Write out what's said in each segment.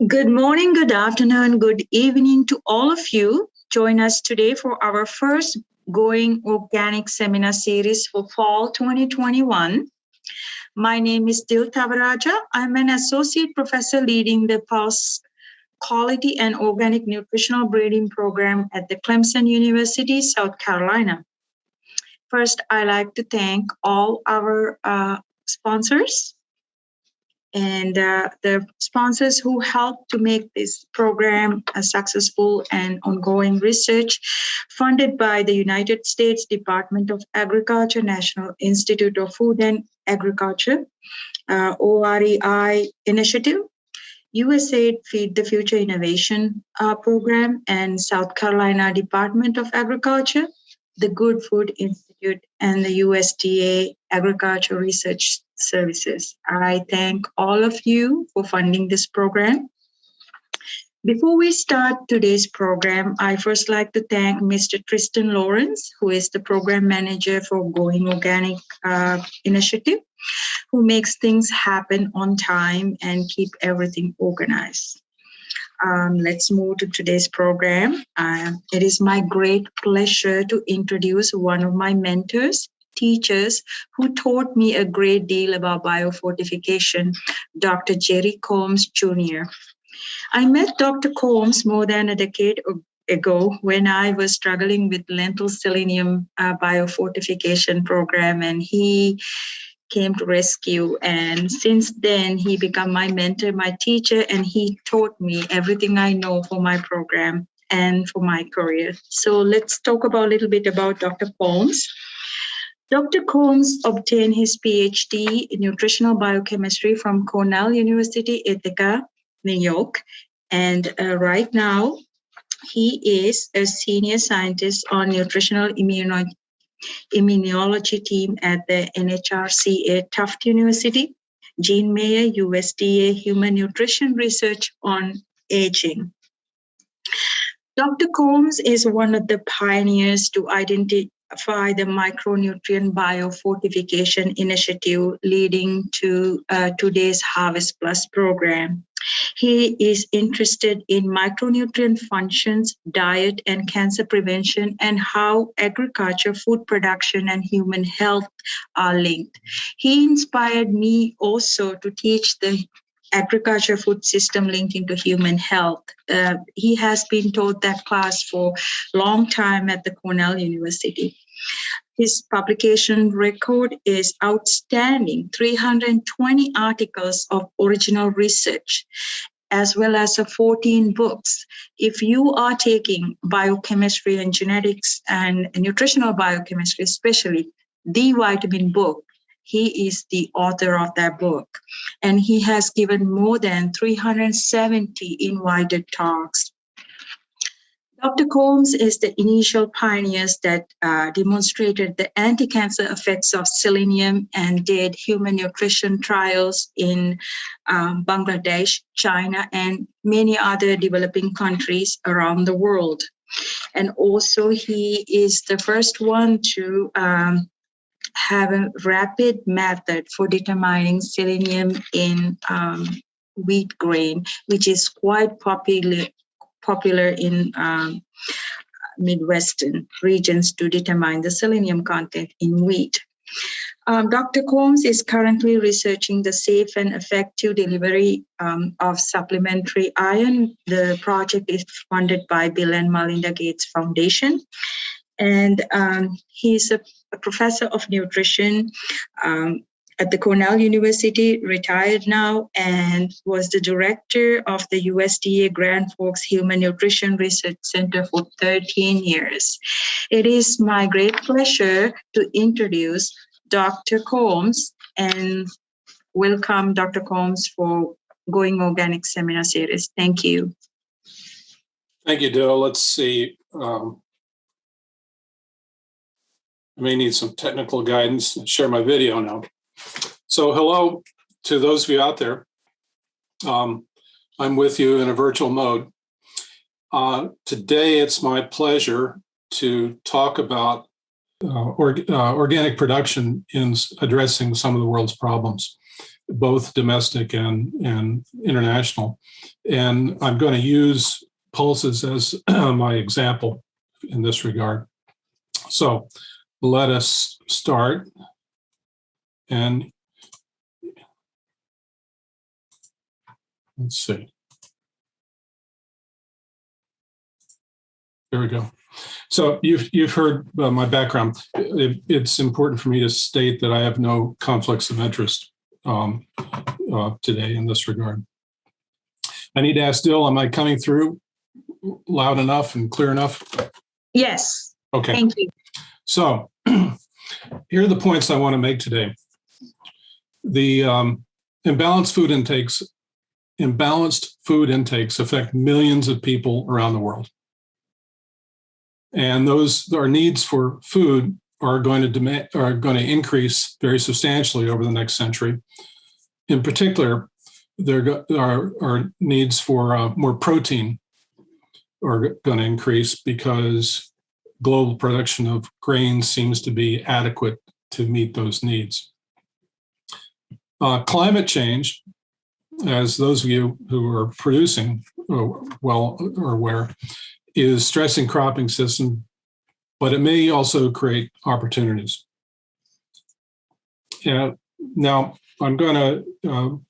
Good morning, good afternoon, good evening to all of you. Join us today for our first Going Organic Seminar Series for Fall 2021. My name is Dil Tavaraja. I'm an associate professor leading the Pulse Quality and Organic Nutritional Breeding Program at the Clemson University, South Carolina. First, I'd like to thank all our sponsors and the sponsors who helped to make this program a successful and ongoing research funded by the United States Department of Agriculture, National Institute of Food and Agriculture, OREI initiative, USAID Feed the Future Innovation Program, and South Carolina Department of Agriculture, the Good Food Institute, and the USDA Agriculture Research Services. I thank all of you for funding this program. Before we start today's program, I first like to thank Mr. Tristan Lawrence, who is the program manager for Going Organic Initiative, who makes things happen on time and keep everything organized. Let's move to today's program. It is my great pleasure to introduce one of my mentors, teachers who taught me a great deal about biofortification, Dr. Jerry Combs Jr. I met Dr. Combs more than a decade ago when I was struggling with lentil selenium biofortification program, and he came to rescue. And since then, he became my mentor, my teacher, and he taught me everything I know for my program and for my career. So let's talk about a little bit about Dr. Combs. Dr. Combs obtained his PhD in nutritional biochemistry from Cornell University, Ithaca, New York. And right now, he is a senior scientist on nutritional immunology team at the NHRCA Tufts University, Gene Mayer USDA Human Nutrition Research on Aging. Dr. Combs is one of the pioneers to identify the micronutrient biofortification initiative leading to today's Harvest Plus program. He is interested in micronutrient functions, diet, and cancer prevention, and how agriculture, food production, and human health are linked. He inspired me also to teach the agriculture food system linked into human health. He has been taught that class for a long time at the Cornell University. His publication record is outstanding, 320 articles of original research, as well as 14 books. If you are taking biochemistry and genetics and nutritional biochemistry, especially the vitamin book, he is the author of that book. And he has given more than 370 invited talks. Dr. Combs is the initial pioneers that demonstrated the anti-cancer effects of selenium and did human nutrition trials in Bangladesh, China, and many other developing countries around the world. And also he is the first one to have a rapid method for determining selenium in wheat grain, which is quite popular in Midwestern regions to determine the selenium content in wheat. Dr. Combs is currently researching the safe and effective delivery of supplementary iron. The project is funded by Bill and Melinda Gates Foundation. And he's a professor of nutrition at the Cornell University, retired now, and was the director of the USDA Grand Forks Human Nutrition Research Center for 13 years. It is my great pleasure to introduce Dr. Combs and welcome Dr. Combs for Going Organic Seminar Series. Thank you. Thank you, Dil. Let's see. I may need some technical guidance and share my video now. So hello to those of you out there. I'm with you in a virtual mode. Today, it's my pleasure to talk about organic production in addressing some of the world's problems. both domestic and international. And I'm going to use pulses as my example in this regard. So let us start. And let's see. There we go. So you've heard my background. It's important for me to state that I have no conflicts of interest today in this regard. I need to ask Dill, am I coming through loud enough and clear enough? Yes. Okay. Thank you. So here are the points I want to make today. The imbalanced food intakes affect millions of people around the world. And our needs for food are going to increase very substantially over the next century. In particular, there are needs for more protein are going to increase because global production of grains seems to be adequate to meet those needs. Climate change, as those of you who are producing well are aware, is stressing cropping system, but it may also create opportunities. Now, I'm going to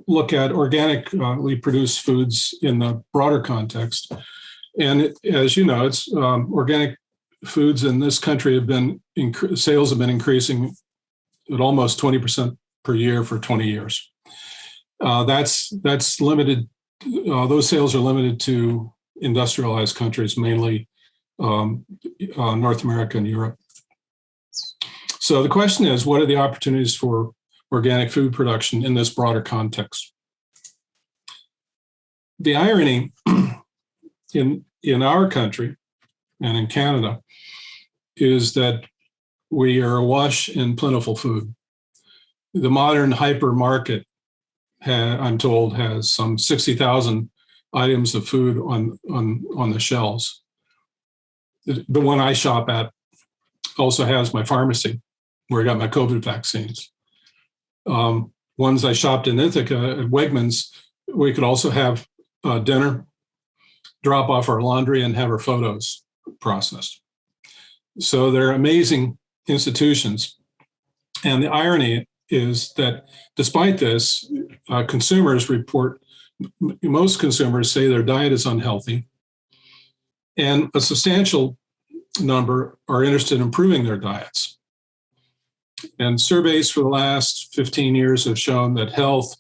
look at organically produced foods in the broader context. And as you know, it's organic foods in this country sales have been increasing at almost 20% per year for 20 years. That's limited. Those sales are limited to industrialized countries, mainly North America and Europe. So the question is, what are the opportunities for organic food production in this broader context? The irony in our country and in Canada is that we are awash in plentiful food. The modern hypermarket, I'm told, has some 60,000 items of food on the shelves. The one I shop at also has my pharmacy, where I got my COVID vaccines. Ones I shopped in Ithaca at Wegmans, we could also have dinner, drop off our laundry, and have our photos processed. So they're amazing institutions. And the irony is that despite this, most consumers say their diet is unhealthy, and a substantial number are interested in improving their diets. And surveys for the last 15 years have shown that health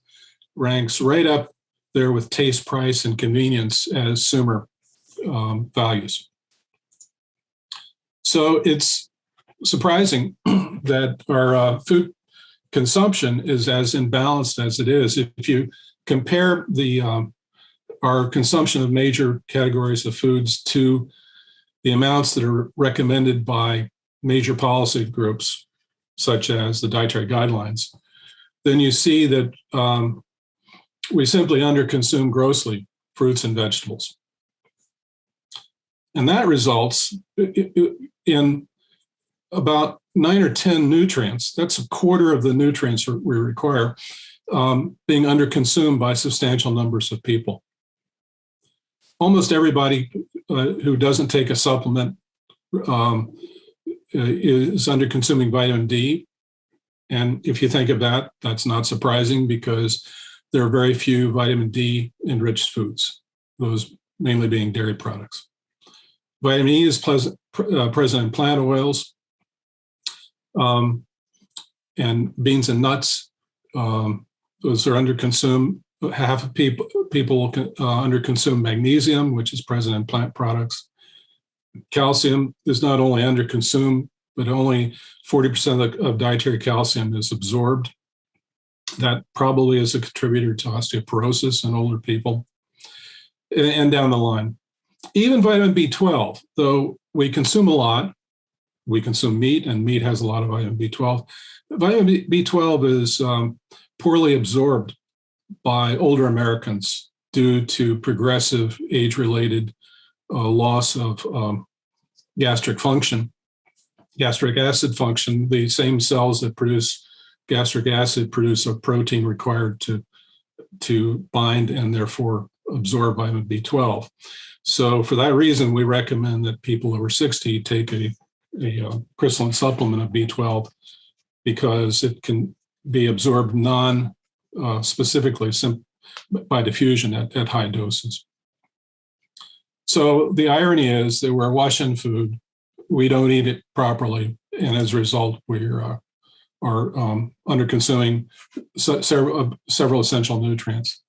ranks right up there with taste, price, and convenience as consumer values. So it's surprising that our food consumption is as imbalanced as it is. If you compare our consumption of major categories of foods to the amounts that are recommended by major policy groups, such as the dietary guidelines, then you see that we simply underconsume grossly fruits and vegetables. And that results in about 9 or 10 nutrients. That's a quarter of the nutrients we require being underconsumed by substantial numbers of people. Almost everybody who doesn't take a supplement is underconsuming vitamin D. And if you think of that, that's not surprising because there are very few vitamin D enriched foods, those mainly being dairy products. Vitamin E is present in plant oils and beans and nuts. Those are underconsumed. Half of people underconsume magnesium, which is present in plant products. Calcium is not only underconsumed, but only 40% of dietary calcium is absorbed. That probably is a contributor to osteoporosis in older people, and down the line. Even vitamin B12, though we consume a lot, we consume meat, and meat has a lot of vitamin B12. Vitamin B12 is poorly absorbed by older Americans due to progressive age-related loss of gastric function, gastric acid function, the same cells that produce gastric acid produce a protein required to bind and therefore absorb vitamin B12. So for that reason, we recommend that people over 60 take a crystalline supplement of B12 because it can be absorbed non-specifically by diffusion at high doses. So the irony is that we're washing food, we don't eat it properly, and as a result, we are under-consuming several essential nutrients.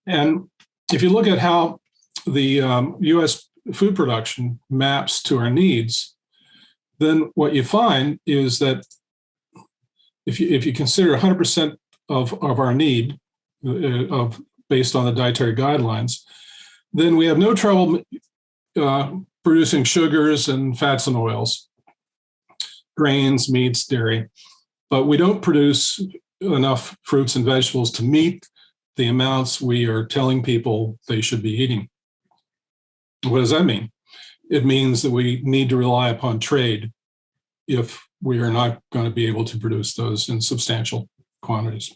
And if you look at how the U.S. food production maps to our needs, then what you find is that if you consider 100% of our need based on the dietary guidelines, then we have no trouble producing sugars and fats and oils, grains, meats, dairy, but we don't produce enough fruits and vegetables to meet the amounts we are telling people they should be eating. What does that mean? It means that we need to rely upon trade if we are not going to be able to produce those in substantial quantities.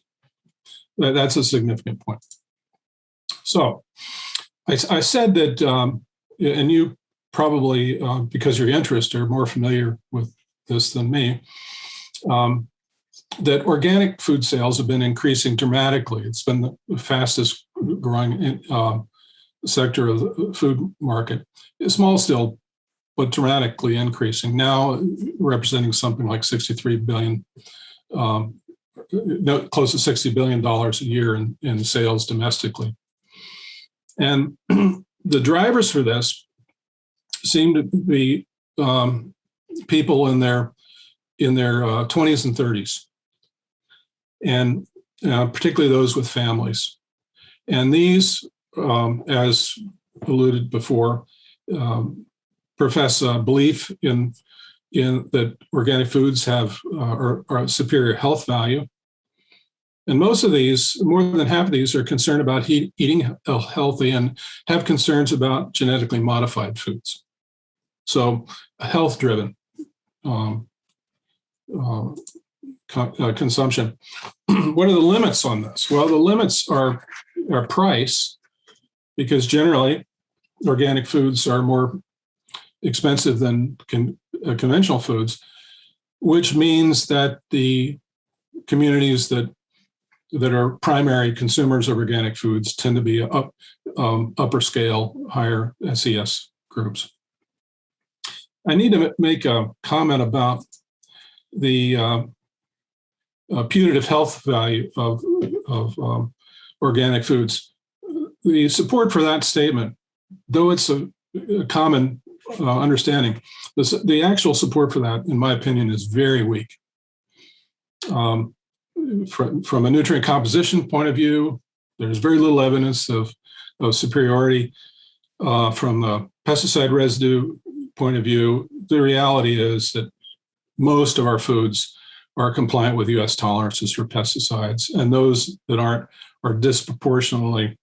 That's a significant point. So I said that, and you probably, because of your interest, are more familiar with this than me, that organic food sales have been increasing dramatically. It's been the fastest growing sector of the food market. It's small still, but dramatically increasing, now representing something like 63 billion, close to $60 billion a year in sales domestically. And the drivers for this seem to be people in their 20s and 30s, and particularly those with families. And these, as alluded before, profess a belief in that organic foods have are a superior health value. And most of these, more than half of these, are concerned about eating healthy and have concerns about genetically modified foods. So health-driven consumption. What are the limits on this? Well, the limits are price, because generally organic foods are more expensive than conventional foods, which means that the communities that are primary consumers of organic foods tend to be upper scale, higher SES groups. I need to make a comment about the punitive health value of organic foods. The support for that statement, though it's a common understanding, the actual support for that, in my opinion, is very weak. From a nutrient composition point of view, there's very little evidence of superiority. From the pesticide residue point of view, the reality is that most of our foods are compliant with U.S. tolerances for pesticides, and those that aren't are disproportionately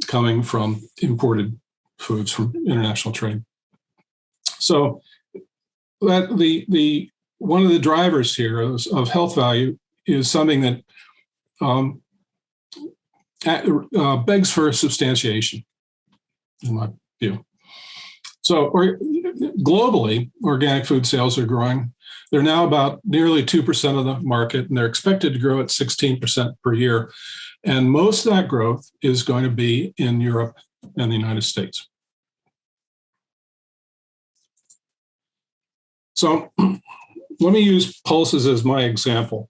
coming from imported foods from international trade. So that the one of the drivers here of health value is something that begs for substantiation, in my view. So globally, organic food sales are growing. They're now about nearly 2% of the market, and they're expected to grow at 16% per year. And most of that growth is going to be in Europe and the United States. So let me use pulses as my example.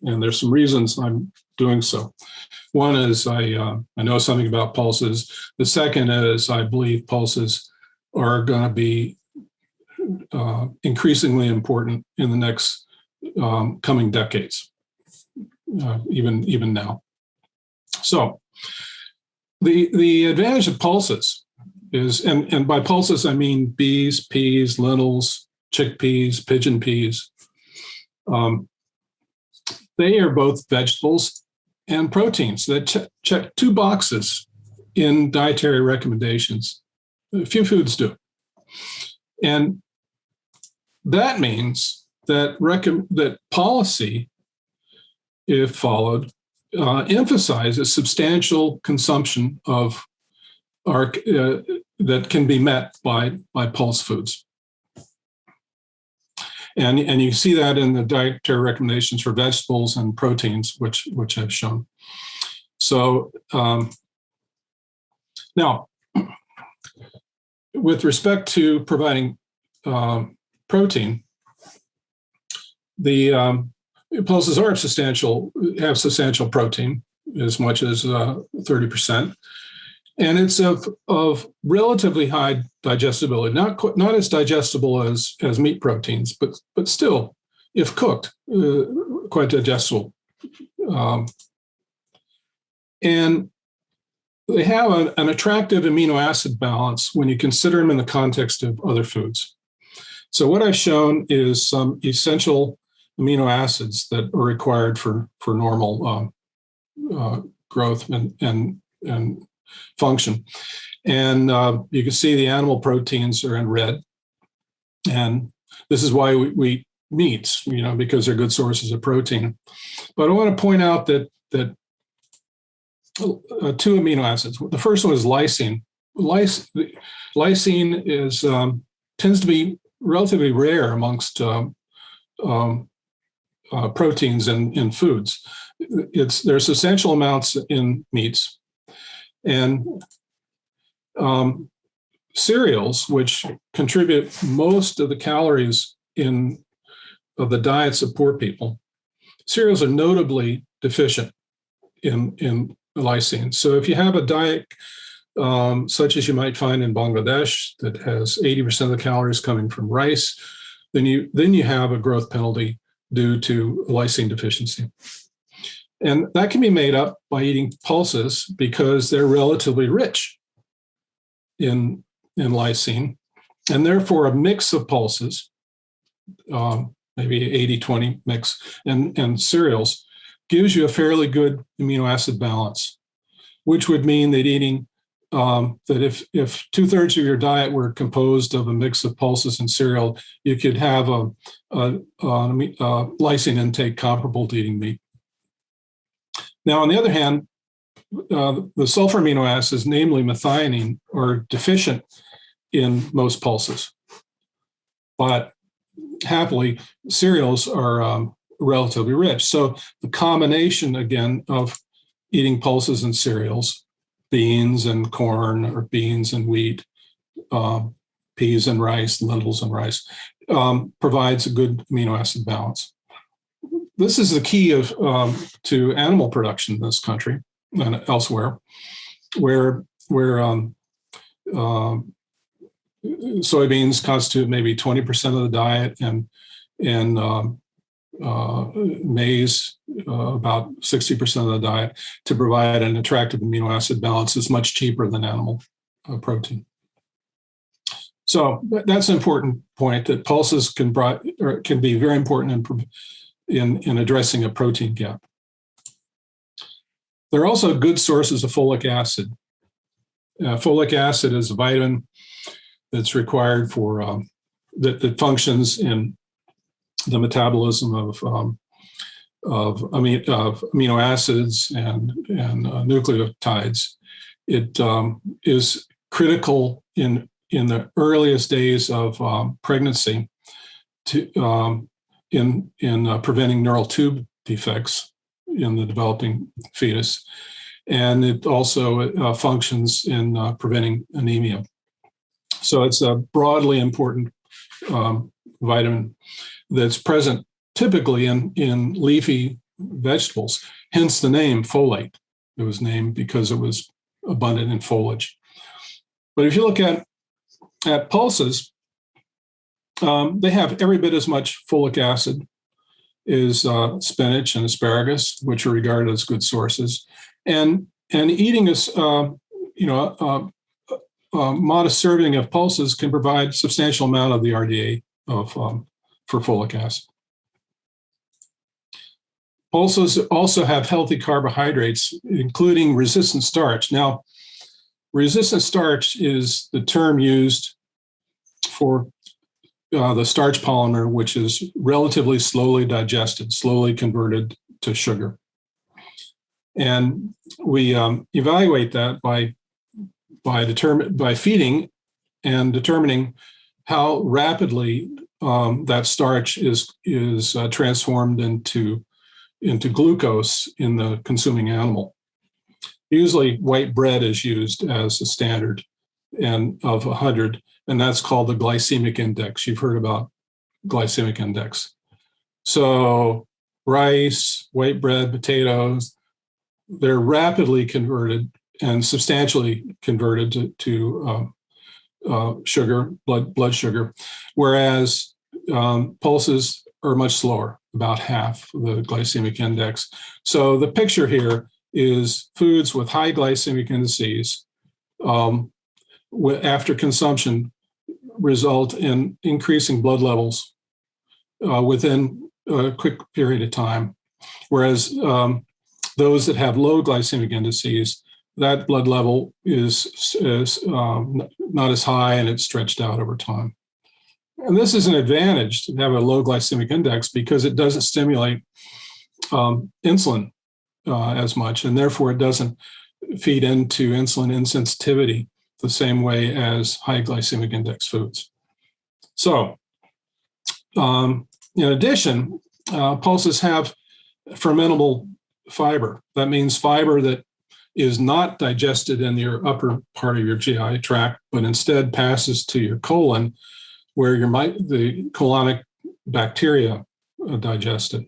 And there's some reasons I'm doing so. One is I know something about pulses. The second is I believe pulses are going to be increasingly important in the next coming decades, even now. So the advantage of pulses is, and by pulses I mean bees, peas, lentils, chickpeas, pigeon peas. They are both vegetables and proteins that check two boxes in dietary recommendations. A few foods do. And that means that policy, if followed, emphasizes substantial consumption of our that can be met by pulse foods. And you see that in the dietary recommendations for vegetables and proteins, which I've shown. So now, with respect to providing protein, the pulses have substantial protein, as much as 30%. And it's of relatively high digestibility, not as digestible as meat proteins, but still, if cooked, quite digestible. And they have an attractive amino acid balance when you consider them in the context of other foods. So what I've shown is some essential amino acids that are required for normal growth and function. And you can see the animal proteins are in red. And this is why we eat meats, because they're good sources of protein. But I want to point out that two amino acids. The first one is lysine. Lysine is tends to be relatively rare amongst proteins in foods. There's substantial amounts in meats. And cereals, which contribute most of the calories of the diets of poor people, cereals are notably deficient in lysine. So if you have a diet such as you might find in Bangladesh that has 80% of the calories coming from rice, then you have a growth penalty due to lysine deficiency. And that can be made up by eating pulses because they're relatively rich in lysine. And therefore, a mix of pulses, maybe 80-20 mix, and cereals gives you a fairly good amino acid balance, which would mean that eating that if 2/3 of your diet were composed of a mix of pulses and cereal, you could have a lysine intake comparable to eating meat. Now, on the other hand, the sulfur amino acids, namely methionine, are deficient in most pulses. But happily, cereals are relatively rich. So the combination, again, of eating pulses and cereals, beans and corn, or beans and wheat, peas and rice, lentils and rice, provides a good amino acid balance. This is the key to animal production in this country and elsewhere, where soybeans constitute maybe 20% of the diet, and maize about 60% of the diet. To provide an attractive amino acid balance is much cheaper than animal protein. So that's an important point, that pulses can be very important in addressing a protein gap. They're also good sources of folic acid. Folic acid is a vitamin that's required for that functions in the metabolism of amino acids and nucleotides. It is critical in the earliest days of pregnancy in preventing neural tube defects in the developing fetus, and it also functions in preventing anemia. So it's a broadly important vitamin that's present typically in leafy vegetables, hence the name folate. It was named because it was abundant in foliage. But if you look at pulses, they have every bit as much folic acid as spinach and asparagus, which are regarded as good sources. And eating a modest serving of pulses can provide substantial amount of the RDA for folic acid. Pulses also have healthy carbohydrates, including resistant starch. Now, resistant starch is the term used for the starch polymer, which is relatively slowly digested, slowly converted to sugar. And we evaluate that by feeding and determining how rapidly that starch is transformed into glucose in the consuming animal. Usually white bread is used as a standard and of 100, and that's called the glycemic index. You've heard about glycemic index. So rice, white bread, potatoes, they're rapidly converted and substantially converted to sugar, blood sugar, whereas pulses are much slower, about half the glycemic index. So the picture here is foods with high glycemic indices after consumption result in increasing blood levels within a quick period of time, whereas those that have low glycemic indices, that blood level is not as high and it's stretched out over time. And this is an advantage to have a low glycemic index because it doesn't stimulate insulin as much, and therefore it doesn't feed into insulin insensitivity the same way as high glycemic index foods. So, in addition, pulses have fermentable fiber. That means fiber that is not digested in your upper part of your GI tract, but instead passes to your colon, where the colonic bacteria digest it.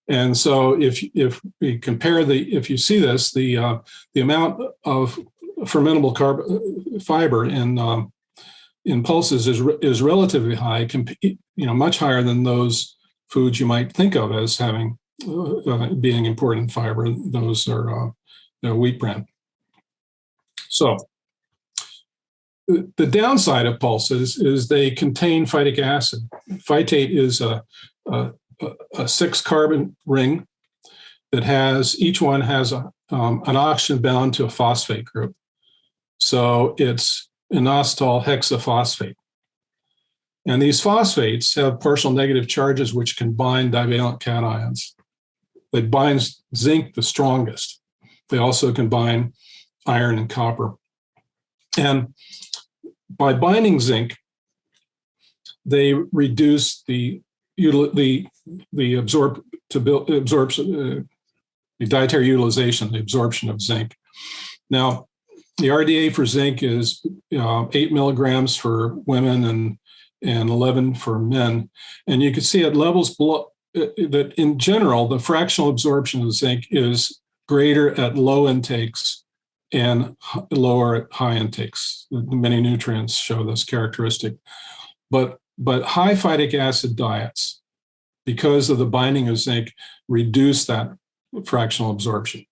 And so, if we compare if you see this, the amount of fermentable fiber in pulses is relatively high, much higher than those foods you might think of as having being important fiber. Those are wheat bran. So the downside of pulses is they contain phytic acid. Phytate is a 6-carbon ring that each one has an oxygen bound to a phosphate group. So it's inositol hexaphosphate. And these phosphates have partial negative charges which can bind divalent cations. They bind zinc the strongest. They also can bind iron and copper. And by binding zinc, they reduce the dietary utilization, the absorption of zinc. Now, the RDA for zinc is 8 milligrams for women and 11 for men. And you can see at levels below that in general, the fractional absorption of zinc is greater at low intakes and lower at high intakes. Many nutrients show this characteristic. But high phytic acid diets, because of the binding of zinc, reduce that fractional absorption.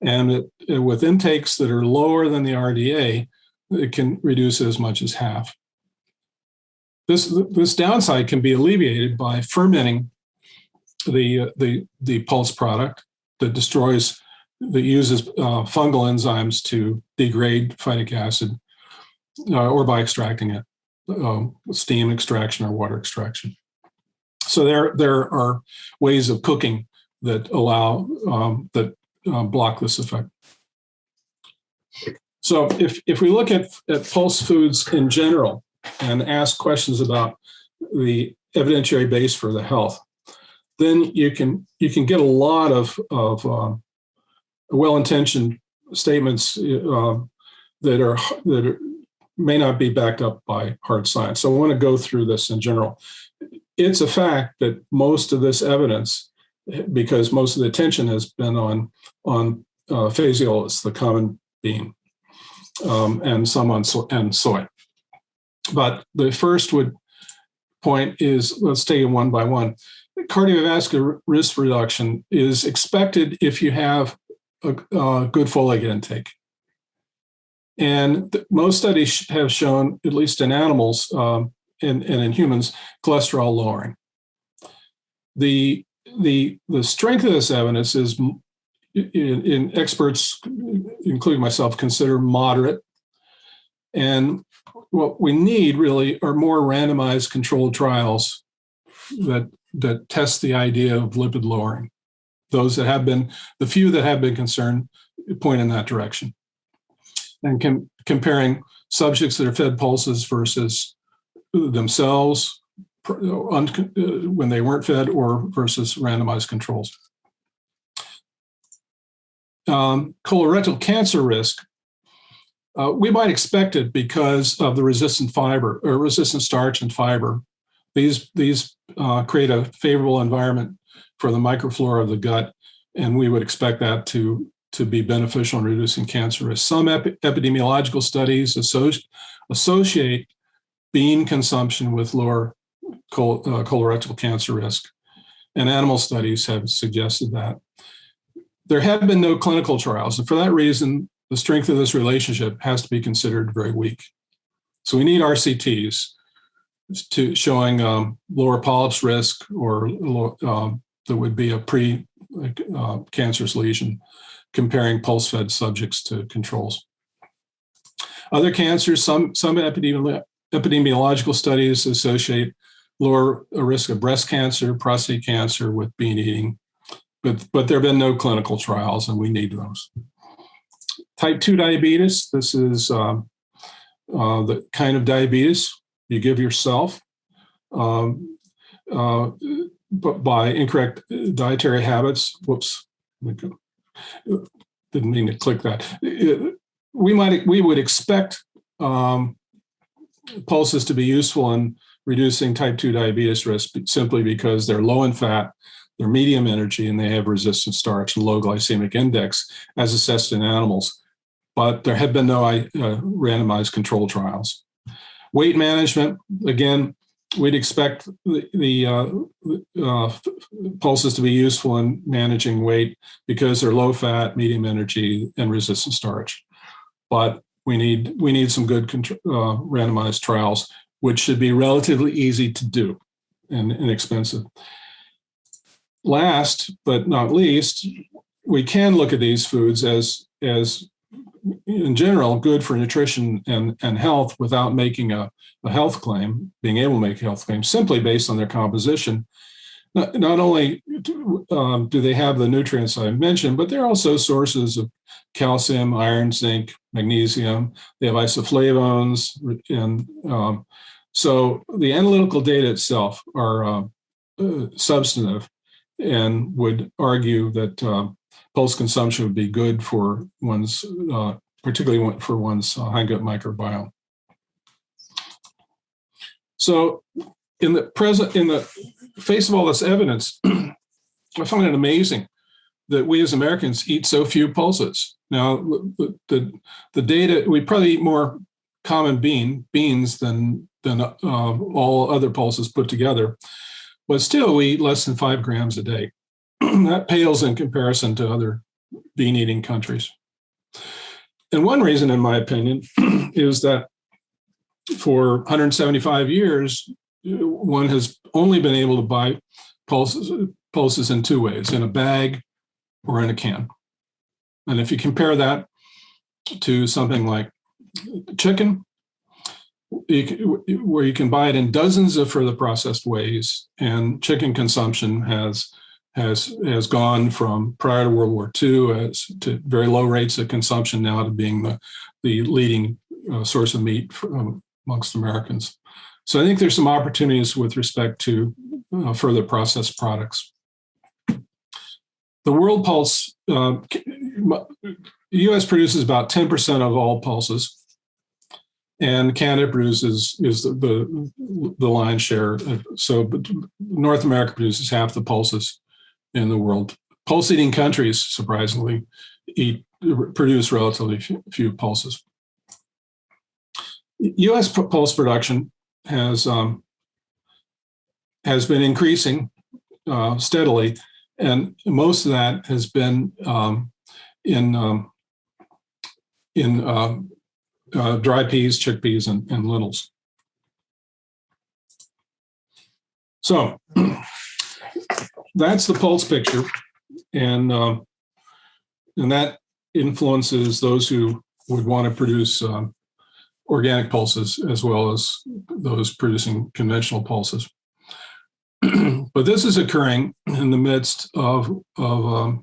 And with intakes that are lower than the RDA, it can reduce it as much as half. This downside can be alleviated by fermenting the pulse product that uses fungal enzymes to degrade phytic acid, or by extracting it, steam extraction or water extraction. So there are ways of cooking that allow block this effect. So if we look at pulse foods in general and ask questions about the evidentiary base for the health, then you can get a lot of well-intentioned statements that may not be backed up by hard science. So I want to go through this in general. It's a fact that most of this evidence, because most of the attention has been on phaseolus, the common bean, and some on soy. But the first point is, let's take it one by one. Cardiovascular risk reduction is expected if you have a good folate intake. And most studies have shown, at least in animals and in humans, cholesterol lowering. The strength of this evidence is, in experts, including myself, consider moderate. And what we need really are more randomized controlled trials that test the idea of lipid lowering. Those that have been, the few that have been concerned, point in that direction. And comparing subjects that are fed pulses versus themselves when they weren't fed, or versus randomized controls. Colorectal cancer risk, we might expect it because of the resistant fiber or resistant starch and fiber. These create a favorable environment for the microflora of the gut, and we would expect that to be beneficial in reducing cancer risk. Some epidemiological studies associate bean consumption with lower colorectal cancer risk, and animal studies have suggested that. There have been no clinical trials, and for that reason, the strength of this relationship has to be considered very weak. So we need RCTs to showing lower polyps risk, or there would be a pre-cancerous lesion, comparing pulse-fed subjects to controls. Other cancers, some epidemiological studies associate lower risk of breast cancer, prostate cancer with bean eating, but there have been no clinical trials, and we need those. Type 2 diabetes, this is the kind of diabetes you give yourself but by incorrect dietary habits. Whoops, didn't mean to click that. We would expect pulses to be useful in reducing type 2 diabetes risk simply because they're low in fat, they're medium energy, and they have resistant starch and low glycemic index as assessed in animals. But there have been no randomized control trials. Weight management, again, we'd expect the pulses to be useful in managing weight because they're low fat, medium energy, and resistant starch. But we need some good randomized trials, which should be relatively easy to do and inexpensive. Last but not least, we can look at these foods as in general good for nutrition and health without making a health claim, being able to make a health claim simply based on their composition. Not only do they have the nutrients I mentioned, but they're also sources of calcium, iron, zinc, magnesium. They have isoflavones, and so the analytical data itself are substantive and would argue that pulse consumption would be good for one's, particularly for one's hindgut microbiome. So, in the face of all this evidence, I find it amazing that we as Americans eat so few pulses. Now, the data, we probably eat more common beans than all other pulses put together, but still we eat less than 5 grams a day. That pales in comparison to other bean-eating countries. And one reason, in my opinion, is that for 175 years, one has only been able to buy pulses in 2 ways, in a bag or in a can. And if you compare that to something like chicken, where you can buy it in dozens of further processed ways, and chicken consumption has gone from prior to World War II to very low rates of consumption now to being the leading source of meat amongst Americans. So I think there's some opportunities with respect to further processed products. The world pulse, the U.S. produces about 10% of all pulses, and Canada produces the lion's share. So North America produces half the pulses in the world. Pulse-eating countries, surprisingly, produce relatively few pulses. U.S. pulse production has been increasing steadily, and most of that has been in dry peas, chickpeas, and lentils. So that's the pulse picture, and that influences those who would want to produce organic pulses as well as those producing conventional pulses. But this is occurring in the midst of a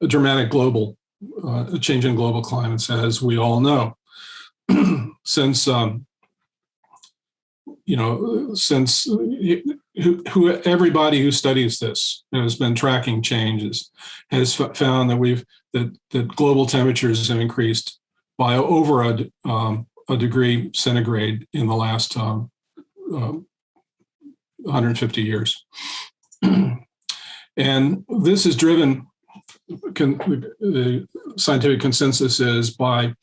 dramatic global a change in global climates, as we all know. Since everybody who studies this and has been tracking changes has found that global temperatures have increased by over a degree centigrade in the last 150 years. And this is driven, the scientific consensus is, by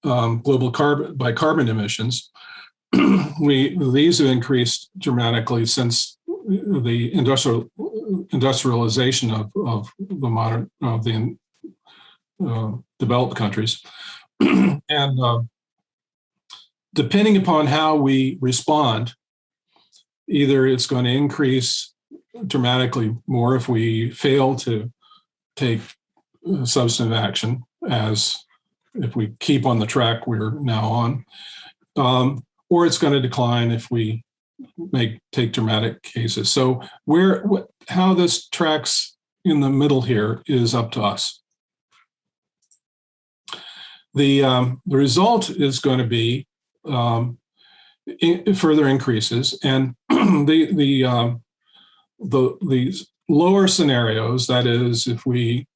carbon emissions. These have increased dramatically since the industrialization of the developed countries. And depending upon how we respond, either it's going to increase dramatically more if we fail to take substantive action, as if we keep on the track we're now on, or it's going to decline if we take dramatic cases. So how this tracks in the middle here is up to us. The result is going to be further increases, and the lower scenarios, that is, if we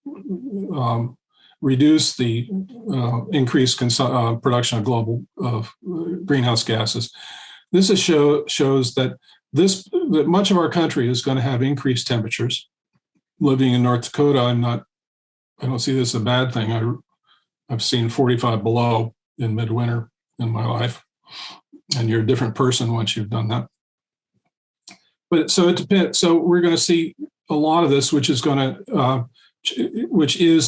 reduce the increased production of global greenhouse gases, this shows that much of our country is going to have increased temperatures. Living in North Dakota, I don't see this as a bad thing. I've seen 45 below in midwinter in my life, and you're a different person once you've done that. But so it depends. So we're going to see a lot of this, which is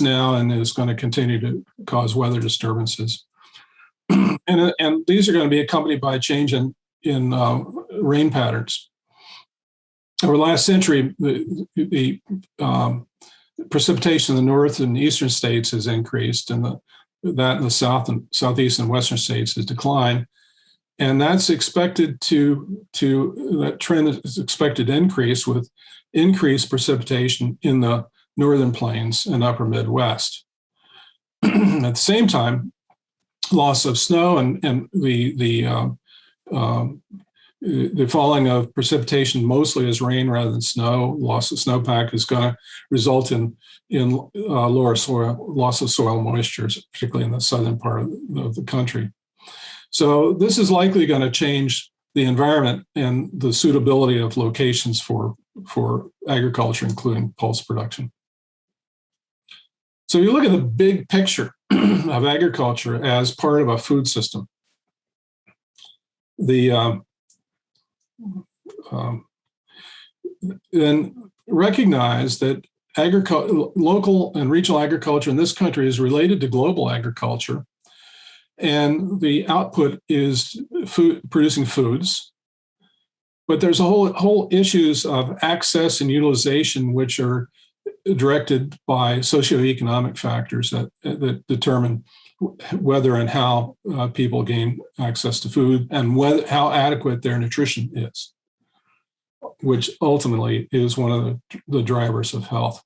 now and is going to continue to cause weather disturbances, and these are going to be accompanied by a change in rain patterns. Over the last century, the precipitation in the north and eastern states has increased, and that in the south and southeast and western states has declined. And that's expected that trend is expected to increase with increased precipitation in the northern plains and upper Midwest. At the same time, loss of snow and the falling of precipitation mostly as rain rather than snow, loss of snowpack, is going to result in loss of soil moisture, particularly in the southern part of the country. So this is likely going to change the environment and the suitability of locations for agriculture, including pulse production. So you look at the big picture of agriculture as part of a food system. Then recognize that local and regional agriculture in this country is related to global agriculture, and the output is producing foods. But there's a whole issues of access and utilization, which are directed by socioeconomic factors that determine whether and how people gain access to food, and how adequate their nutrition is, which ultimately is one of the drivers of health.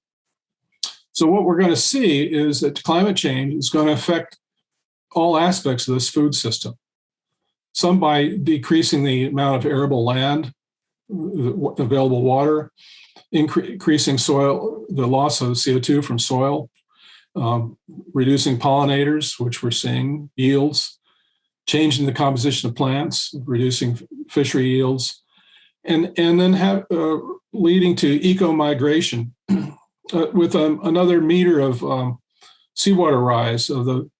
So what we're going to see is that climate change is going to affect all aspects of this food system. Some by decreasing the amount of arable land, available water, increasing the loss of CO2 from soil, reducing pollinators, which we're seeing, yields, changing the composition of plants, reducing fishery yields, and then leading to eco-migration with another meter of seawater rise of the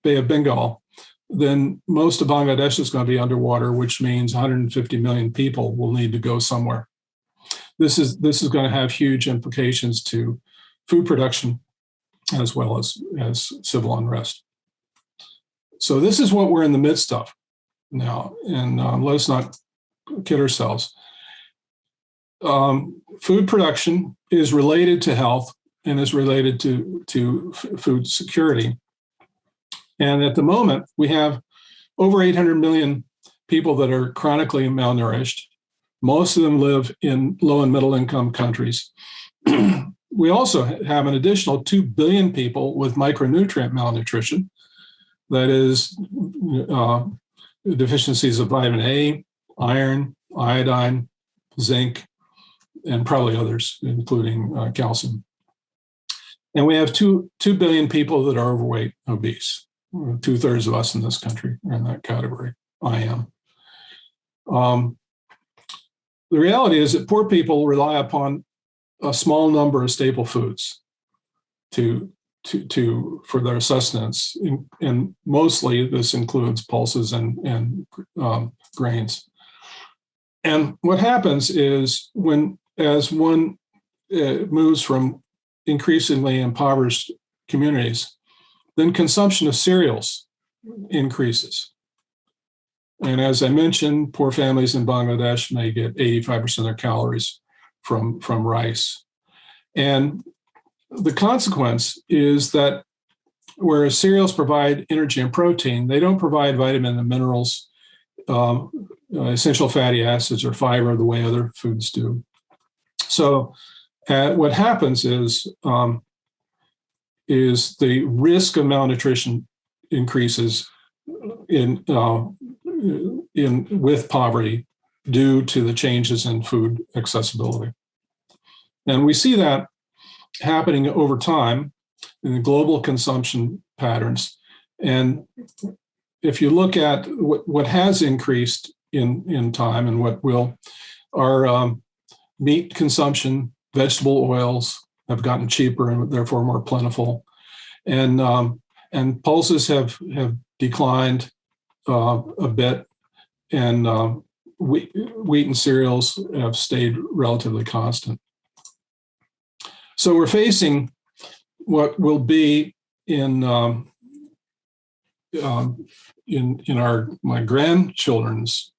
Bay of Bengal. Then most of Bangladesh is going to be underwater, which means 150 million people will need to go somewhere. This is going to have huge implications to food production as well as civil unrest. So this is what we're in the midst of now, and let's not kid ourselves. Food production is related to health and is related to food security. And at the moment, we have over 800 million people that are chronically malnourished. Most of them live in low and middle income countries. We also have an additional 2 billion people with micronutrient malnutrition. That is deficiencies of vitamin A, iron, iodine, zinc, and probably others, including calcium. And we have 2 billion people that are overweight, obese. 2/3 of us in this country are in that category. I am. The reality is that poor people rely upon a small number of staple foods for their sustenance, and mostly this includes pulses and grains. And what happens is as one moves from increasingly impoverished communities, then consumption of cereals increases. And as I mentioned, poor families in Bangladesh may get 85% of their calories from rice. And the consequence is that whereas cereals provide energy and protein, they don't provide vitamin and minerals, essential fatty acids or fiber the way other foods do. So what happens is the risk of malnutrition increases with poverty due to the changes in food accessibility. And we see that happening over time in the global consumption patterns. And if you look at what has increased in time and what will, our meat consumption, vegetable oils have gotten cheaper and therefore more plentiful. And pulses have declined a bit, and wheat and cereals have stayed relatively constant. So we're facing what will be in my grandchildren's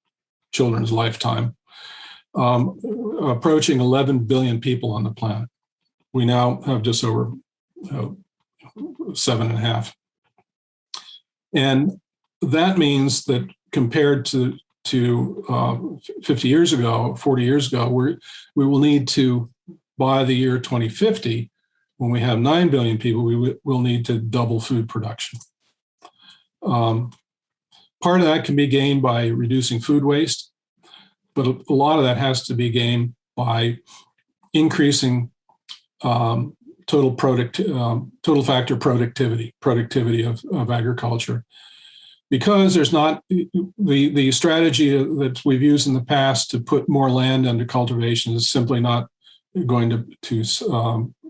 lifetime, approaching 11 billion people on the planet. We now have just over 7.5. And that means that compared to 50 years ago, 40 years ago, we will need to, by the year 2050, when we have 9 billion people, we will need to double food production. Part of that can be gained by reducing food waste, but a lot of that has to be gained by increasing total factor productivity of agriculture. Because there's not the strategy that we've used in the past to put more land under cultivation is simply not going to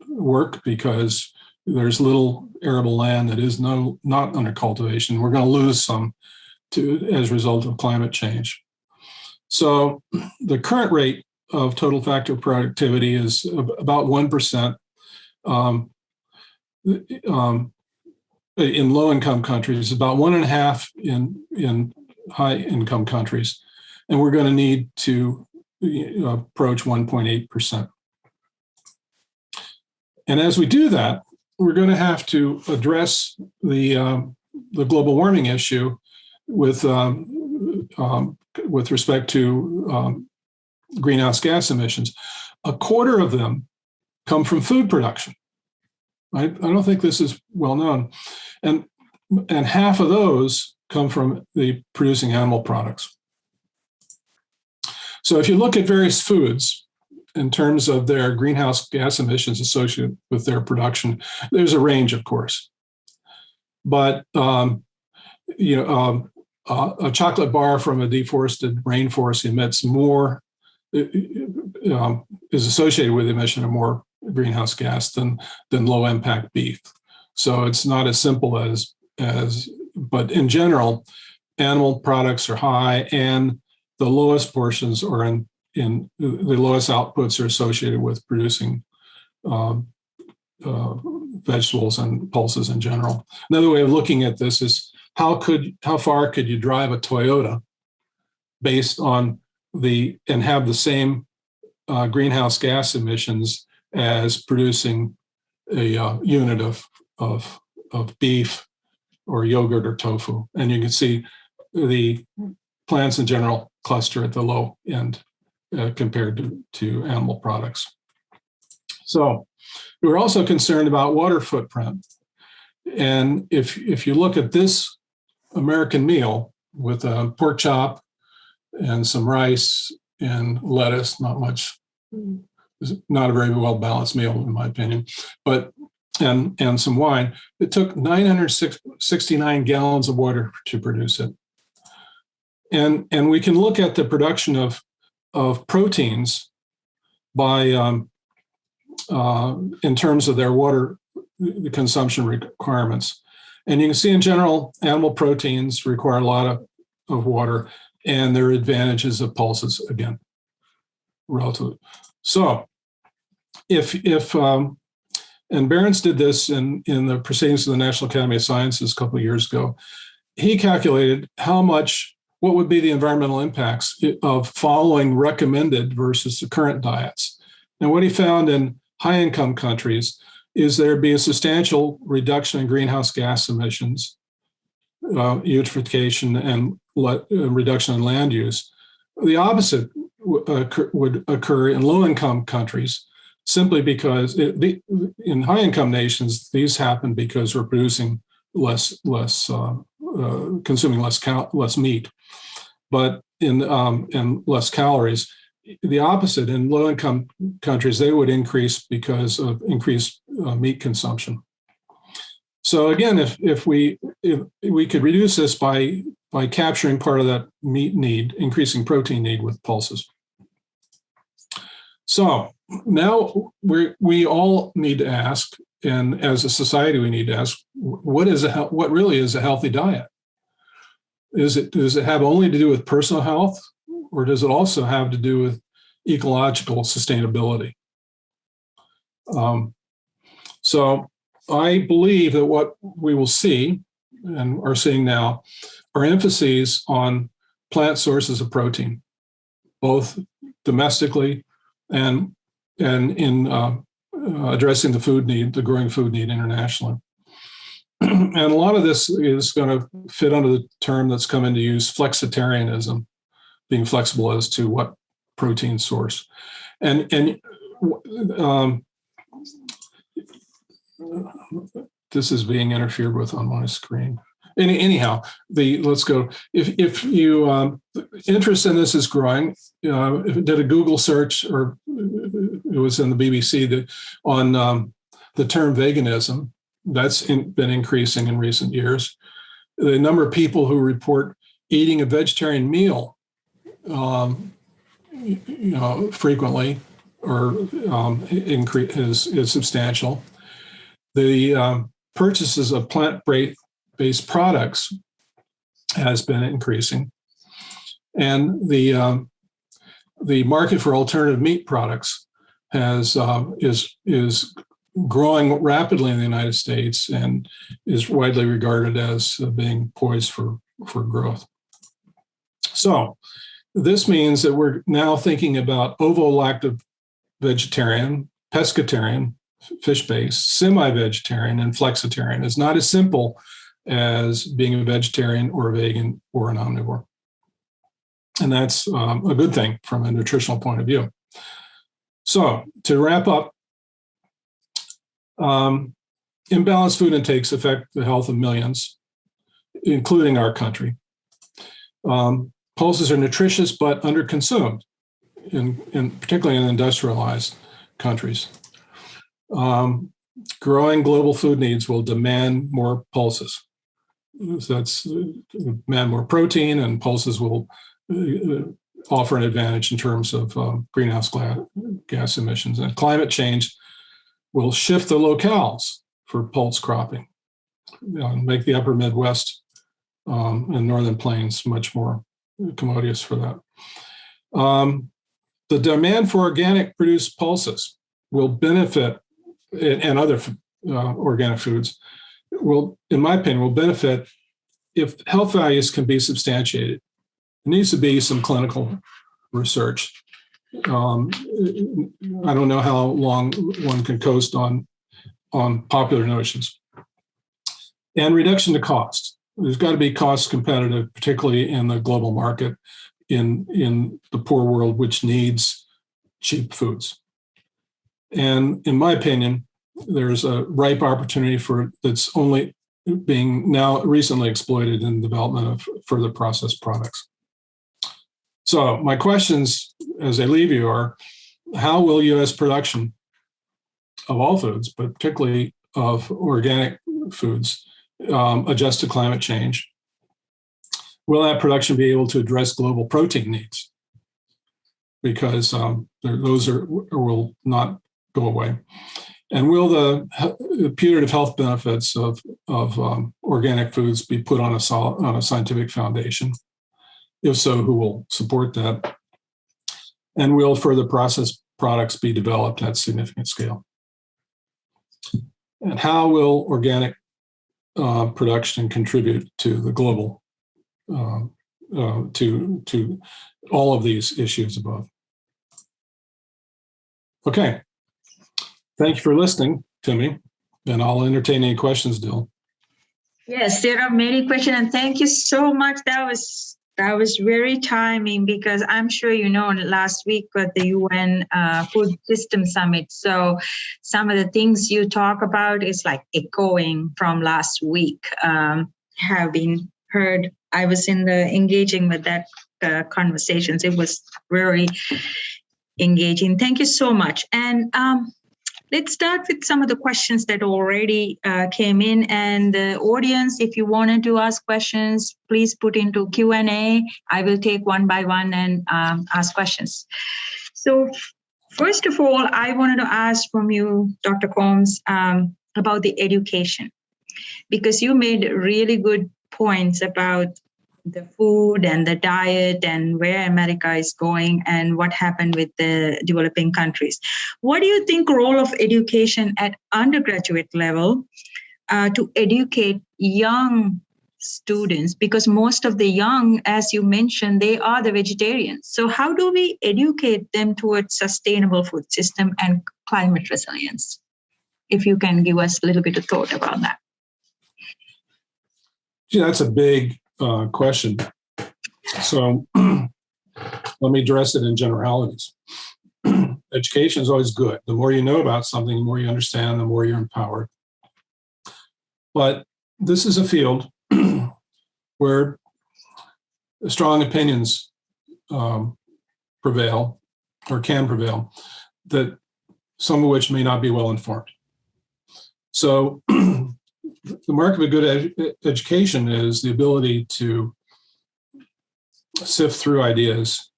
work, because there's little arable land that is not under cultivation. We're going to lose some as a result of climate change. So the current rate of total factor productivity is about 1%. In low-income countries, about 1.5% in high-income countries, and we're going to need to approach 1.8%. And as we do that, we're going to have to address the global warming issue with respect to greenhouse gas emissions. A quarter of them come from food production. I don't think this is well known. And half of those come from the producing animal products. So if you look at various foods in terms of their greenhouse gas emissions associated with their production, there's a range, of course. But a chocolate bar from a deforested rainforest emits more, is associated with the emission of more greenhouse gas than low impact beef. So it's not as simple as, but in general, animal products are high, and the lowest portions are in the lowest outputs are associated with producing vegetables and pulses in general. Another way of looking at this is how far could you drive a Toyota based on and have the same greenhouse gas emissions as producing a unit of beef or yogurt or tofu. And you can see the plants in general cluster at the low end compared to animal products. So we were also concerned about water footprint. And if you look at this American meal with a pork chop and some rice and lettuce, not much, not a very well balanced meal in my opinion, but and some wine, it took 969 gallons of water to produce it. And we can look at the production of proteins by in terms of their water consumption requirements. And you can see in general, animal proteins require a lot of water, and there are advantages of pulses again, relative. So and Behrens did this in the Proceedings of the National Academy of Sciences a couple of years ago. He calculated what would be the environmental impacts of following recommended versus the current diets. And what he found in high-income countries is there'd be a substantial reduction in greenhouse gas emissions, eutrophication, and reduction in land use. The opposite would occur in low-income countries, simply because in high-income nations, these happen because we're producing consuming less meat, but in less calories. The opposite, in low-income countries, they would increase because of increased meat consumption. So again, if we could reduce this by capturing part of that meat need, increasing protein need with pulses. So now we all need to ask, and as a society, we need to ask, what really is a healthy diet? Does it have only to do with personal health, or does it also have to do with ecological sustainability? So I believe that what we will see and are seeing now are emphases on plant sources of protein, both domestically and in addressing the growing food need internationally. And a lot of this is going to fit under the term that's come into use, flexitarianism, being flexible as to what protein source. And this is being interfered with on my screen. Anyhow, let's go. If you interest in this is growing, if it did a Google search, or it was in the BBC on the term veganism, that's been increasing in recent years. The number of people who report eating a vegetarian meal, frequently or increase is substantial. The purchases of plant-based products has been increasing, and the market for alternative meat products is growing rapidly in the United States and is widely regarded as being poised for growth. So this means that we're now thinking about ovo-lacto vegetarian, pescatarian, fish-based, semi-vegetarian, and flexitarian. It's not as simple as being a vegetarian or a vegan or an omnivore. And that's a good thing from a nutritional point of view. So to wrap up, imbalanced food intakes affect the health of millions, including our country. Pulses are nutritious but underconsumed, particularly in industrialized countries. Growing global food needs will demand more pulses. So that's demand more protein, and pulses will offer an advantage in terms of greenhouse gas emissions. And climate change will shift the locales for pulse cropping, make the upper Midwest and northern plains much more commodious for that. The demand for organic produced pulses will benefit, and other organic foods will, in my opinion, will benefit if health values can be substantiated. There needs to be some clinical research. I don't know how long one can coast on popular notions. And reduction to cost. there's got to be cost competitive, particularly in the global market, in the poor world, which needs cheap foods. And in my opinion, there's a ripe opportunity that's only being now recently exploited in the development of further processed products. So my questions as I leave you are, how will U.S. production of all foods, but particularly of organic foods, adjust to climate change? Will that production be able to address global protein needs? Because those will not go away. And will the putative health benefits of organic foods be put on a scientific foundation? If so, who will support that? And will further processed products be developed at significant scale? And how will organic production contribute to the global, to all of these issues above? Okay. Thank you for listening to me, and I'll entertain any questions, Dill. Yes, there are many questions, and thank you so much. That was very timing, because I'm sure you know last week at the UN Food System Summit. So some of the things you talk about is like echoing from last week, have been heard. I was engaging with that conversations. It was very engaging. Thank you so much. And let's start with some of the questions that already came in. And the audience, if you wanted to ask questions, please put into Q&A. I will take one by one and ask questions. So first of all, I wanted to ask from you, Dr. Combs, about the education, because you made really good points about the food and the diet and where America is going and what happened with the developing countries. What do you think role of education at undergraduate level to educate young students? Because most of the young, as you mentioned, they are the vegetarians. So how do we educate them towards sustainable food system and climate resilience? If you can give us a little bit of thought about that. Yeah, that's a big question. So let me address it in generalities. Education is always good. The more you know about something, the more you understand, the more you're empowered. But this is a field where strong opinions prevail, or can prevail, that some of which may not be well informed. So the mark of a good education is the ability to sift through ideas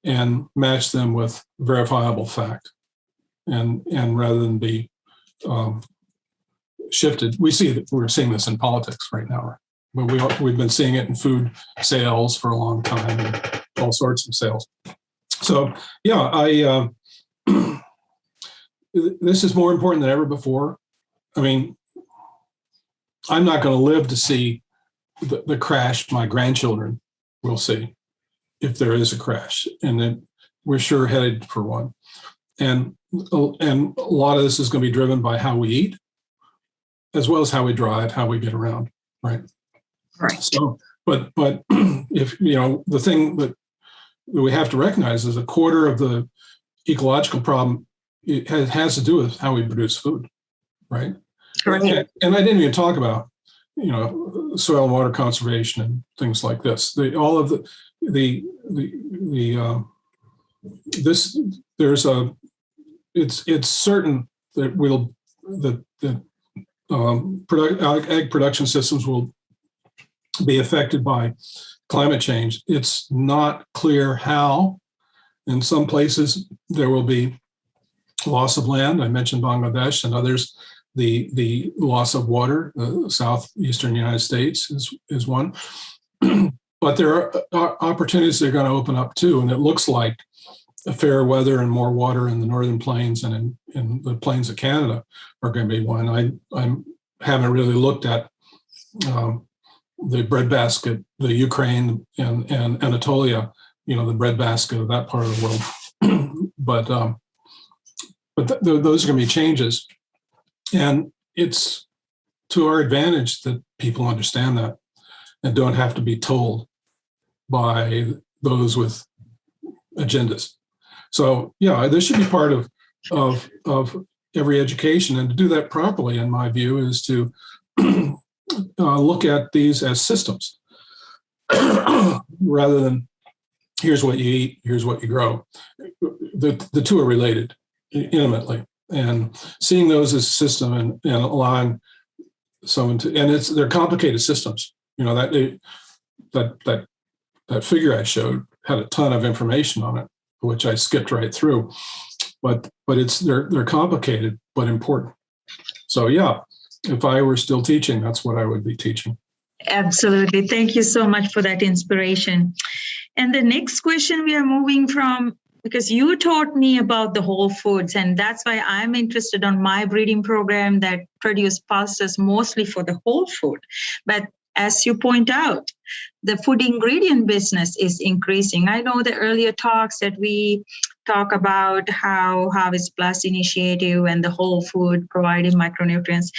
and match them with verifiable fact, and rather than be shifted. We're seeing this in politics right now, but we've been seeing it in food sales for a long time, and all sorts of sales. So yeah, this is more important than ever before. I mean, I'm not going to live to see the crash my grandchildren will see, if there is a crash, and then we're sure headed for one. And a lot of this is going to be driven by how we eat, as well as how we drive, how we get around, right? Right. So, but if the thing that we have to recognize is a quarter of the ecological problem has to do with how we produce food, right? Right. And I didn't even talk about, soil and water conservation and things like this. It's certain that ag production systems will be affected by climate change. It's not clear how. In some places there will be loss of land. I mentioned Bangladesh, and others. The loss of water, southeastern United States is one. But there are opportunities that are going to open up too, and it looks like fair weather and more water in the northern plains and in the plains of Canada are going to be one. I haven't really looked at the breadbasket, the Ukraine and Anatolia, the breadbasket of that part of the world. But those are going to be changes. And it's to our advantage that people understand that. and don't have to be told by those with agendas. So yeah, this should be part of every education, and to do that properly, in my view, is to look at these as systems rather than here's what you eat, here's what you grow. The two are related intimately, and seeing those as a system and allowing someone to, and they're complicated systems. You know, that figure I showed had a ton of information on it, which I skipped right through. But they're complicated but important. So yeah, if I were still teaching, that's what I would be teaching. Absolutely. Thank you so much for that inspiration. And the next question we are moving from, because you taught me about the whole foods, and that's why I'm interested on my breeding program that produce pulses mostly for the whole food. But as you point out, the food ingredient business is increasing. I know the earlier talks that we talk about how Harvest Plus initiative and the whole food providing micronutrients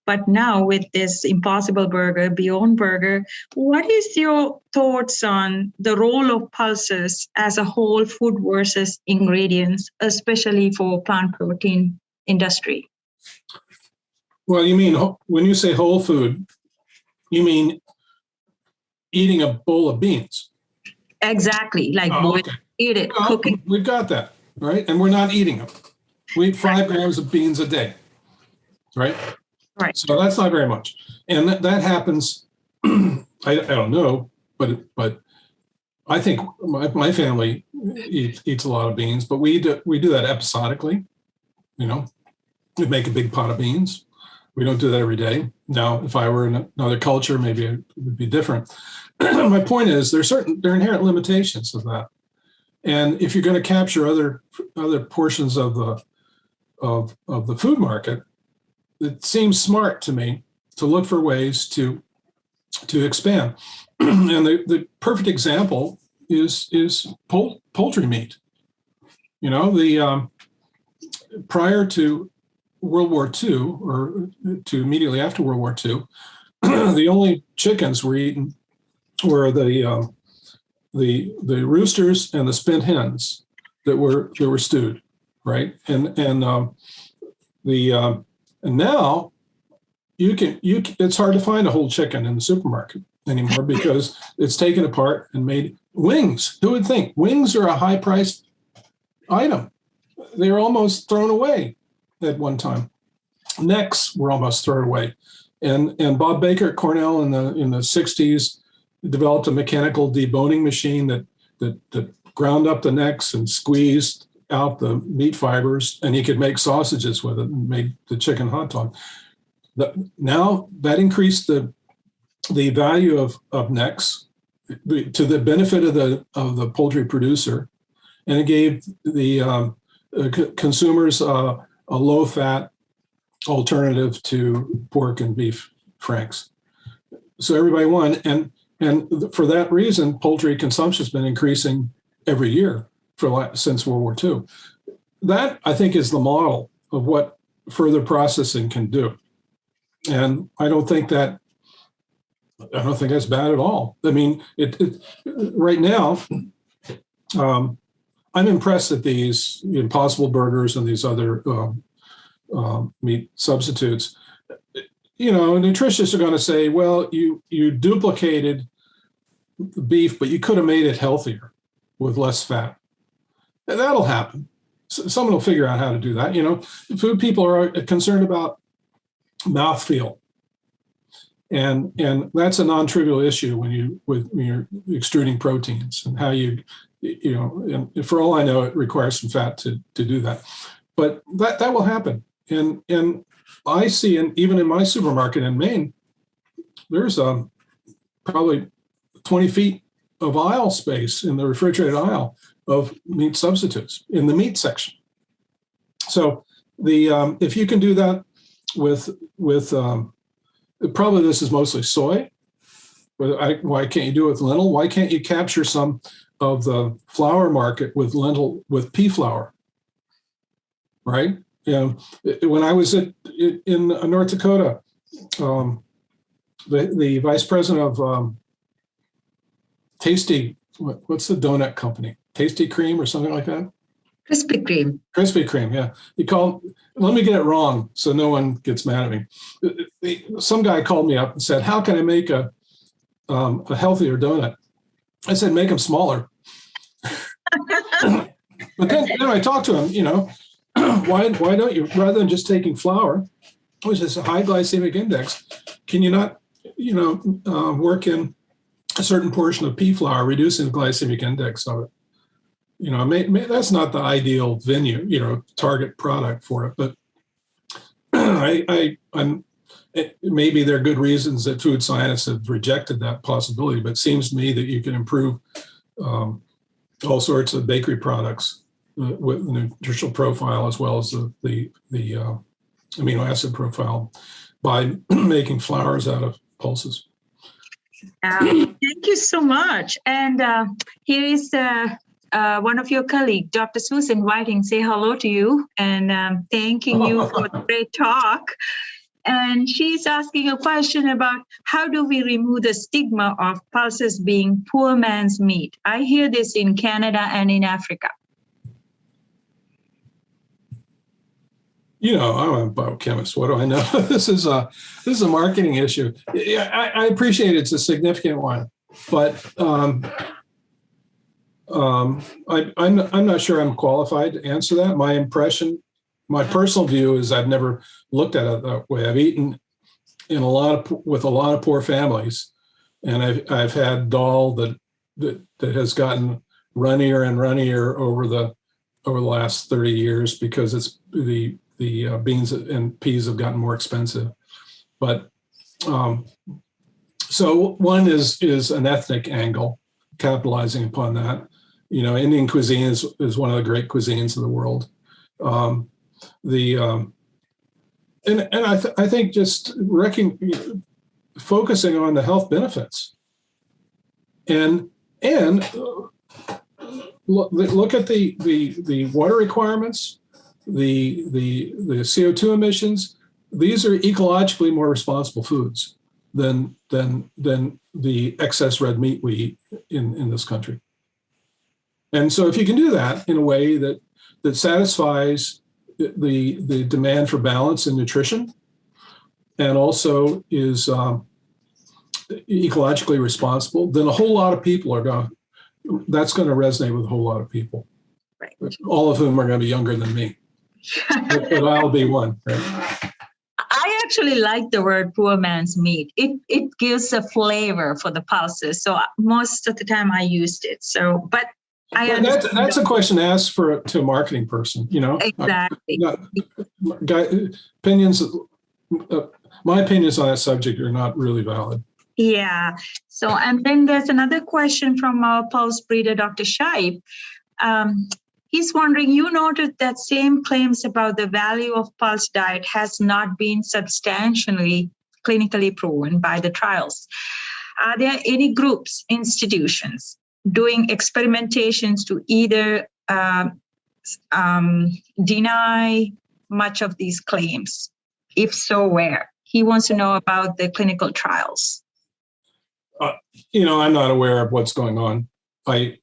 but now with this Impossible Burger, Beyond Burger, what is your thoughts on the role of pulses as a whole food versus ingredients, especially for plant protein industry? Well, you mean, when you say whole food, you mean eating a bowl of beans? Exactly, like okay. Eat it, well, cook it. We've got that, right? And we're not eating them. We eat 5 grams of beans a day, right? Right. So that's not very much. And that happens, I don't know, but I think my family eats a lot of beans, but we do that episodically. You know, we make a big pot of beans. We don't do that every day. Now, if I were in another culture, maybe it would be different. My point is, there are inherent limitations of that. And if you're going to capture other portions of the food market, it seems smart to me to look for ways to expand. And the perfect example is poultry meat. You know, prior to World War II, or to immediately after World War II, the only chickens were eaten were the roosters and the spent hens that were stewed, right? And now it's hard to find a whole chicken in the supermarket anymore because it's taken apart and made. Wings, who would think? Wings are a high-priced item. They're almost thrown away at one time. Necks were almost thrown away. And Bob Baker at Cornell in the 60s developed a mechanical deboning machine that ground up the necks and squeezed out the meat fibers, and he could make sausages with it and made the chicken hot dog. Now that increased the value of necks to the benefit of the poultry producer, and it gave the consumers a low-fat alternative to pork and beef franks. So everybody won, and for that reason, poultry consumption has been increasing every year since World War II. That, I think, is the model of what further processing can do. And I don't think that's bad at all. I mean, right now, I'm impressed at these Impossible Burgers and these other meat substitutes. You know, nutritionists are going to say, well, you duplicated the beef, but you could have made it healthier with less fat. And that'll happen. Someone will figure out how to do that. You know, food people are concerned about mouthfeel. And that's a non-trivial issue when you're extruding proteins, and how and for all I know, it requires some fat to do that. But that will happen. And I see, even in my supermarket in Maine, there's probably 20 feet of aisle space in the refrigerated aisle of meat substitutes in the meat section. So if you can do that with probably this is mostly soy. Why can't you do it with lentil? Why can't you capture some of the flour market with pea flour? Right? When I was in North Dakota, the vice president of Tasty, what's the donut company? Tasty Cream or something like that? Krispy Kreme. Krispy Kreme, yeah. He called, let me get it wrong so no one gets mad at me. Some guy called me up and said, how can I make a healthier donut? I said, make them smaller. But then I talked to him, why don't you, rather than just taking flour, which is a high glycemic index, can you not, work in a certain portion of pea flour, reducing the glycemic index of it? That's not the ideal venue, target product for it. But maybe there are good reasons that food scientists have rejected that possibility. But it seems to me that you can improve all sorts of bakery products with the nutritional profile as well as the amino acid profile by making flours out of pulses. Thank you so much. And here is one of your colleagues, Dr. Fuson, writing, say hello to you and thanking you for the great talk. And she's asking a question about how do we remove the stigma of pulses being poor man's meat? I hear this in Canada and in Africa. I'm a biochemist. What do I know? This is a marketing issue. Yeah, I appreciate it's a significant one, but I'm not sure I'm qualified to answer that. My personal view is I've never looked at it that way. I've eaten with a lot of poor families, and I've had dal that has gotten runnier and runnier over the last 30 years because it's the beans and peas have gotten more expensive. But so one is an ethnic angle, capitalizing upon that. Indian cuisine is one of the great cuisines of the world. I think just focusing on the health benefits and look at the water requirements, the CO2 emissions. These are ecologically more responsible foods than the excess red meat we eat in this country. And so if you can do that in a way that satisfies the demand for balance in nutrition and also is ecologically responsible, then a whole lot of people that's going to resonate with a whole lot of people, right? All of whom are going to be younger than me, but I'll be one. Right? I actually like the word poor man's meat. It gives a flavor for the pulses. So most of the time I used it. So, but that's a question asked to a marketing person, Exactly. My opinions on that subject are not really valid. Yeah. So, and then there's another question from our pulse breeder, Dr. Scheib. He's wondering, you noted that same claims about the value of pulse diet has not been substantially clinically proven by the trials. Are there any groups, institutions, doing experimentations to either deny much of these claims? If so, where? He wants to know about the clinical trials. I'm not aware of what's going on. I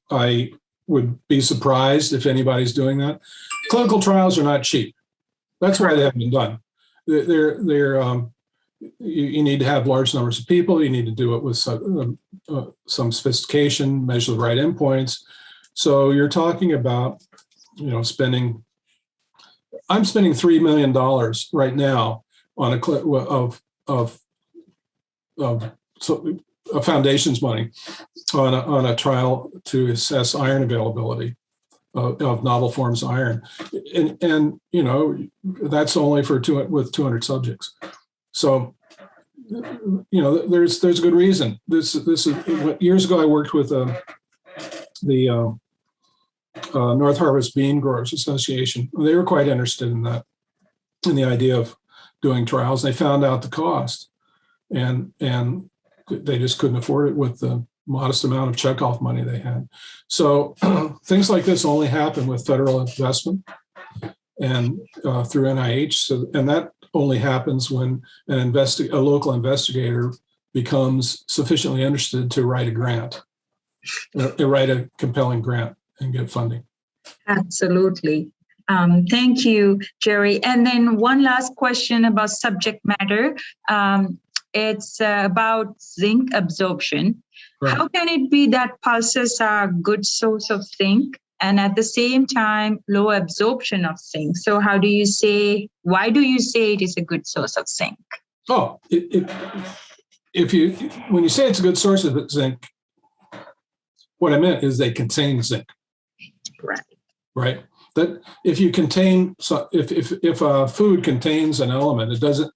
would be surprised if anybody's doing that. Clinical trials are not cheap. That's why they haven't been done. You need to have large numbers of people. You need to do it with some sophistication, measure the right endpoints. So you're talking about, I'm spending $3 million right now on a foundation's money on a trial to assess iron availability of novel forms of iron, and that's only with 200 subjects. So, there's a good reason. This is years ago I worked with the North Harvest Bean Growers Association. They were quite interested in that, in the idea of doing trials. They found out the cost, and they just couldn't afford it with the modest amount of checkoff money they had. So things like this only happen with federal investment and through NIH. And that only happens when a local investigator becomes sufficiently interested to write a grant, write a compelling grant and get funding. Absolutely. Thank you, Jerry. And then one last question about subject matter. It's about zinc absorption. Right. How can it be that pulses are a good source of zinc and at the same time low absorption of zinc? So why do you say it is a good source of zinc? Oh, when you say it's a good source of zinc, what I meant is they contain zinc. Right. That if a food contains an element, it doesn't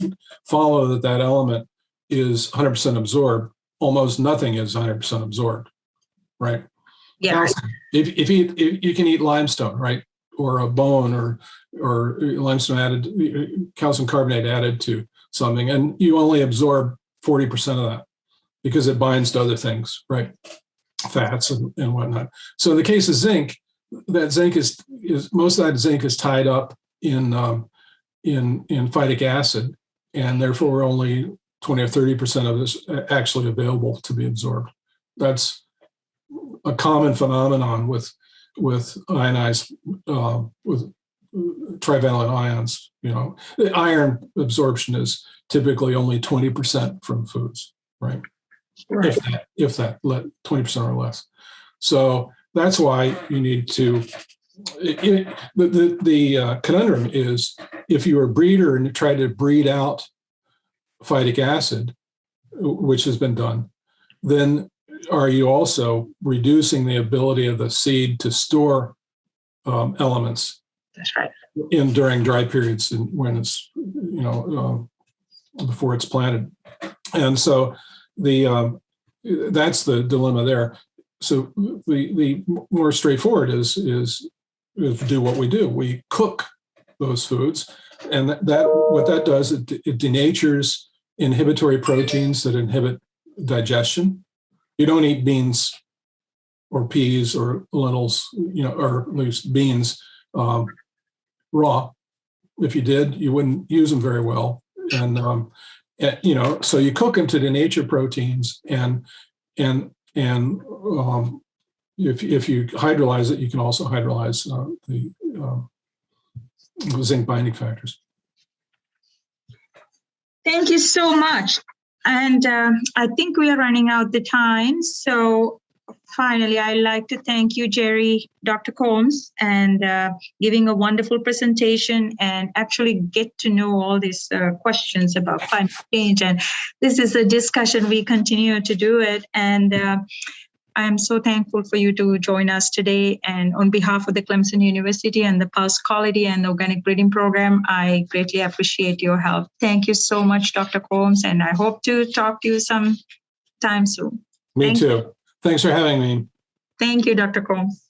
follow that element is 100% absorbed. Almost nothing is 100% absorbed. Right. Yeah. Calcium. If you can eat limestone, right, or a bone, or limestone added, calcium carbonate added to something, and you only absorb 40% of that because it binds to other things, right, fats and whatnot. So in the case of zinc, that zinc is most of that zinc is tied up in phytic acid, and therefore only 20 or 30% of it is actually available to be absorbed. That's a common phenomenon with ionized with trivalent ions. The iron absorption is typically only 20% from foods, right? If that 20% or less. So that's why you need to. The conundrum is if you're a breeder and you try to breed out phytic acid, which has been done, then are you also reducing the ability of the seed to store elements? That's right. During dry periods and when it's before it's planted, and so that's the dilemma there. So the more straightforward is to do what we do. We cook those foods, and what that does, it denatures inhibitory proteins that inhibit digestion. You don't eat beans or peas or lentils, or at least beans raw. If you did, you wouldn't use them very well. And so you cook them to denature proteins, and if you hydrolyze it, you can also hydrolyze the zinc binding factors. Thank you so much. And I think we are running out the time. So finally, I'd like to thank you, Jerry, Dr. Combs, and giving a wonderful presentation and actually get to know all these questions about climate change. And this is a discussion we continue to do it. And I'm so thankful for you to join us today. And on behalf of the Clemson University and the Pulse Quality and Organic Breeding Program, I greatly appreciate your help. Thank you so much, Dr. Combs, and I hope to talk to you sometime soon. Me too. Thanks for having me. Thank you, Dr. Combs.